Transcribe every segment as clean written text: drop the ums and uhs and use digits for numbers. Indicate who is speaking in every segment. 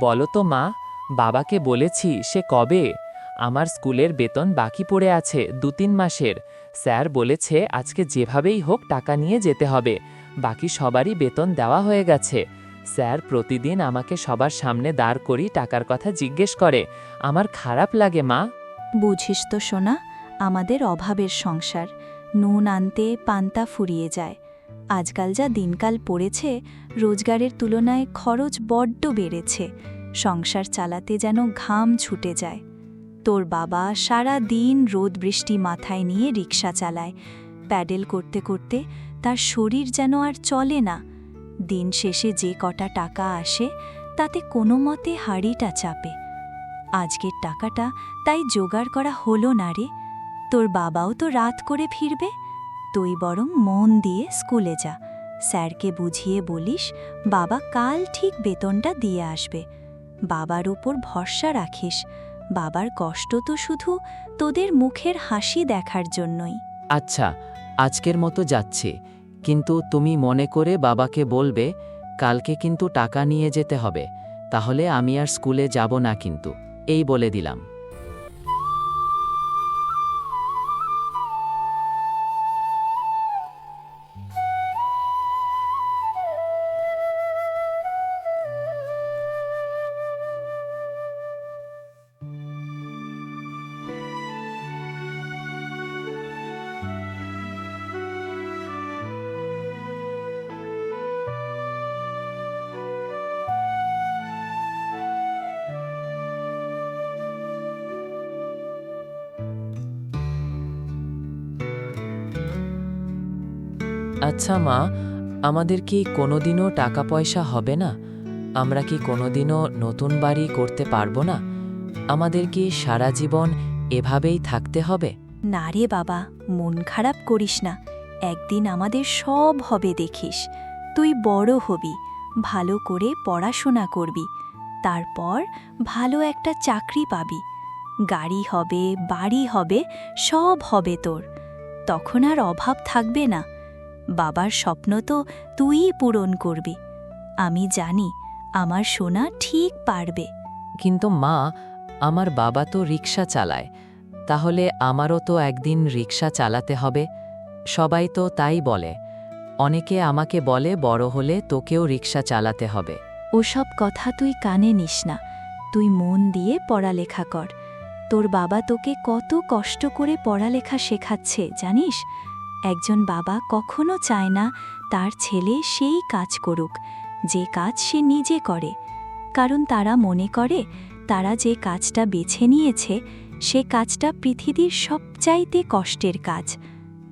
Speaker 1: বলো তো মা, বাবাকে বলেছি সে কবে? আমার স্কুলের বেতন বাকি পড়ে আছে 2-3 মাসের। স্যার বলেছে আজকে যেভাবেই হোক টাকা নিয়ে যেতে হবে। বাকি সবারই বেতন দেওয়া হয়ে গেছে। স্যার প্রতিদিন আমাকে সবার সামনে দাঁড় করি টাকার কথা জিজ্ঞেস করে। আমার খারাপ লাগে মা।
Speaker 2: বুঝিস তো সোনা, আমাদের অভাবের সংসার, নুন আনতে পান্তা ফুরিয়ে যায়। আজকাল যা দিনকাল পড়েছে, রোজগারের তুলনায় খরচ বড্ড বেড়েছে। সংসার চালাতে যেন ঘাম ছুটে যায়। তোর বাবা সারা দিন রোদ বৃষ্টি মাথায় নিয়ে রিক্সা চালায়। প্যাডেল করতে করতে তার শরীর যেন আর চলে না। দিন শেষে যে কটা টাকা আসে তাতে কোনো মতে হাড়িটা চাপে। আজকের টাকাটা তাই জোগাড় করা হলো না রে। তোর বাবাও তো রাত করে ফিরবে। তুই বরং মন দিয়ে স্কুলে যা, স্যারকে বুঝিয়ে বলিস বাবা কাল ঠিক বেতনটা দিয়ে আসবে। বাবার ওপর ভরসা রাখিস। বাবার কষ্ট তো শুধু তোদের মুখের হাসি দেখার জন্যই।
Speaker 1: আচ্ছা, আজকের মতো যাচ্ছি, কিন্তু তুমি মনে করে বাবাকে বলবে কালকে কিন্তু টাকা নিয়ে যেতে হবে, তাহলে আমি আর স্কুলে যাব না কিন্তু, এই বলে দিলাম। আচ্ছা মা, আমাদের কি কোনোদিনও টাকা পয়সা হবে না? আমরা কি কোনোদিনও নতুন বাড়ি করতে পারবো না? আমাদের কি সারা জীবন এভাবেই থাকতে হবে?
Speaker 2: না রে বাবা, মন খারাপ করিস না। একদিন আমাদের সব হবে দেখিস। তুই বড় হবি, ভালো করে পড়াশোনা করবি, তারপর ভালো একটা চাকরি পাবি, গাড়ি হবে, বাড়ি হবে, সব হবে তোর। তখন আর অভাব থাকবে না। বাবার স্বপ্ন তো তুইই পূরণ করবি। আমি জানি আমার সোনা ঠিক পারবে।
Speaker 1: কিন্তু মা, আমার বাবা তো রিক্সা চালায়, তাহলে আমারও তো একদিন রিক্সা চালাতে হবে। সবাই তো তাই বলে। অনেকে আমাকে বলে বড় হলে তোকেও রিক্সা চালাতে হবে।
Speaker 2: ওসব কথা তুই কানে নিস না। তুই মন দিয়ে পড়ালেখা কর। তোর বাবা তোকে কত কষ্ট করে পড়ালেখা শেখাচ্ছে জানিস? একজন বাবা কখনো চায় না তার ছেলে সেই কাজ করুক যে কাজ সে নিজে করে, কারণ তারা মনে করে তারা যে কাজটা বেছে নিয়েছে সে কাজটা পৃথিবীর সবচাইতে কষ্টের কাজ।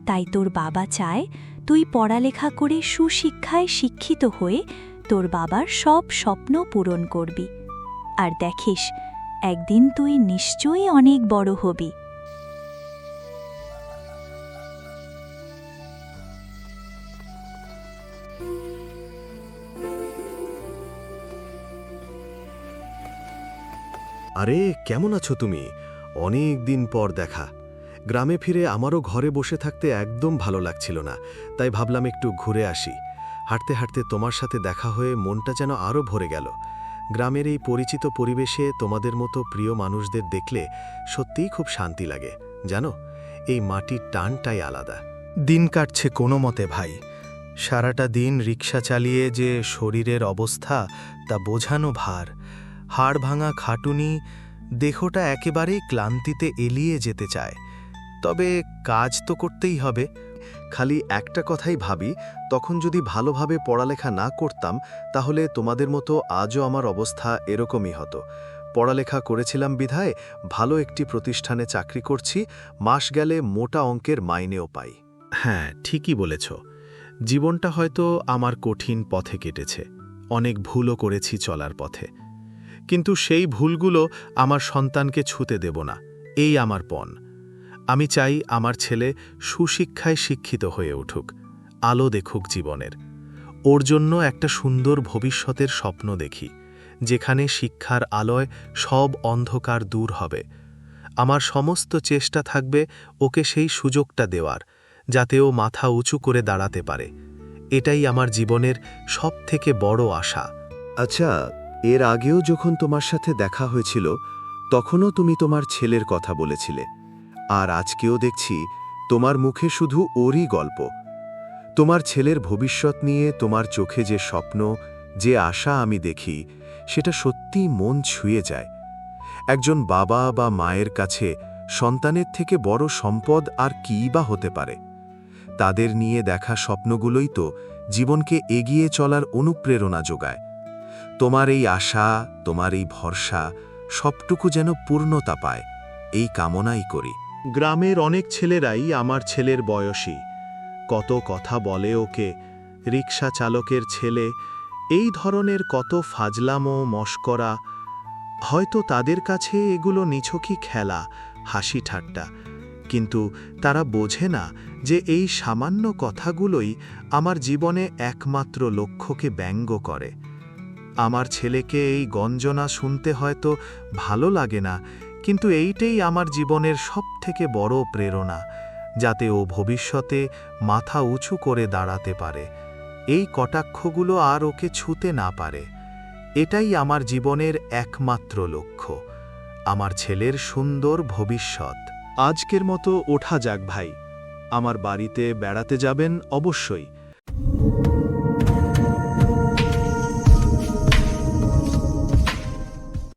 Speaker 2: তাই তোর বাবা চায় তুই পড়ালেখা করে সুশিক্ষায় শিক্ষিত হয়ে তোর বাবার সব স্বপ্ন পূরণ করবি। আর দেখিস একদিন তুই নিশ্চয়ই অনেক বড় হবি।
Speaker 3: আরে কেমন আছো তুমি? অনেক দিন পর দেখা। গ্রামে ফিরে আমারও ঘরে বসে থাকতে একদম ভালো লাগছিল না, তাই ভাবলাম একটু ঘুরে আসি। হাঁটতে হাঁটতে তোমার সাথে দেখা হয়ে মনটা যেন আরও ভরে গেল। গ্রামের এই পরিচিত পরিবেশে তোমাদের মতো প্রিয় মানুষদের দেখলে সত্যিই খুব শান্তি লাগে। জানো, এই মাটির টানটাই আলাদা।
Speaker 4: দিন কাটছে কোনো মতে ভাই। সারাটা দিন রিক্সা চালিয়ে যে শরীরের অবস্থা তা বোঝানো ভার। হাড় ভাঙা খাটুনি, দেহটা একেবারেই ক্লান্তিতে এলিয়ে যেতে চায়। তবে কাজ তো করতেই হবে।
Speaker 3: খালি একটা কথাই ভাবি, তখন যদি ভালোভাবে পড়ালেখা না করতাম তাহলে তোমাদের মতো আজও আমার অবস্থা এরকমই হতো। পড়ালেখা করেছিলাম বিধায় ভালো একটি প্রতিষ্ঠানে চাকরি করছি, মাস গেলে মোটা অঙ্কের মাইনেও পাই। হ্যাঁ, ঠিকই বলেছ। জীবনটা হয়তো আমার কঠিন পথে কেটেছে, অনেক ভুলও করেছি চলার পথে, কিন্তু সেই ভুলগুলো আমার সন্তানকে ছুঁতে দেব না, এই আমার পণ। আমি চাই আমার ছেলে সুশিক্ষায় শিক্ষিত হয়ে উঠুক, আলো দেখুক জীবনের। ওর জন্য একটা সুন্দর ভবিষ্যতের স্বপ্ন দেখি, যেখানে শিক্ষার আলোয় সব অন্ধকার দূর হবে। আমার সমস্ত চেষ্টা থাকবে ওকে সেই সুযোগটা দেওয়ার, যাতে ও মাথা উঁচু করে দাঁড়াতে পারে। এটাই আমার জীবনের সবথেকে বড় আশা।
Speaker 5: আচ্ছা,
Speaker 3: এর আগেও যখন তোমার সাথে দেখা হয়েছিল তখনও তুমি তোমার ছেলের কথা বলেছিলে, আর আজকেও দেখছি তোমার মুখে শুধু ওরই গল্প। তোমার ছেলের ভবিষ্যৎ নিয়ে তোমার চোখে যে স্বপ্ন, যে আশা আমি দেখি, সেটা সত্যিই মন ছুঁয়ে যায়। একজন বাবা বা মায়ের কাছে সন্তানের থেকে বড় সম্পদ আর কীই বা হতে পারে? তাদের নিয়ে দেখা স্বপ্নগুলোই তো জীবনকে এগিয়ে চলার অনুপ্রেরণা যোগায়। তোমার এই আশা, তোমার এই ভরসা সবটুকু যেন পূর্ণতা পায়, এই কামনাই করি।
Speaker 4: গ্রামের অনেক ছেলেরাই আমার ছেলের বয়সী। কত কথা বলে ওকে, রিক্সা চালকের ছেলে, এই ধরনের কত ফাজলামো মশকরা। হয়তো তাদের কাছে এগুলো নিছকই খেলা, হাসি ঠাট্টা, কিন্তু তারা বোঝে না যে এই সামান্য কথাগুলোই আমার জীবনে একমাত্র লক্ষ্যকে ব্যঙ্গ করে। আমার ছেলেকে এই গঞ্জনা শুনতে হয়তো ভালো লাগে না, কিন্তু এইটাই আমার জীবনের সবথেকে বড় প্রেরণা, যাতে ও ভবিষ্যতে মাথা উঁচু করে দাঁড়াতে পারে, এই কটাক্ষগুলো আর ওকে ছুঁতে না পারে। এটাই আমার জীবনের একমাত্র লক্ষ্য, আমার ছেলের সুন্দর ভবিষ্যৎ। আজকের মতো ওঠা যাক ভাই, আমার বাড়িতে বেড়াতে যাবেন অবশ্যই।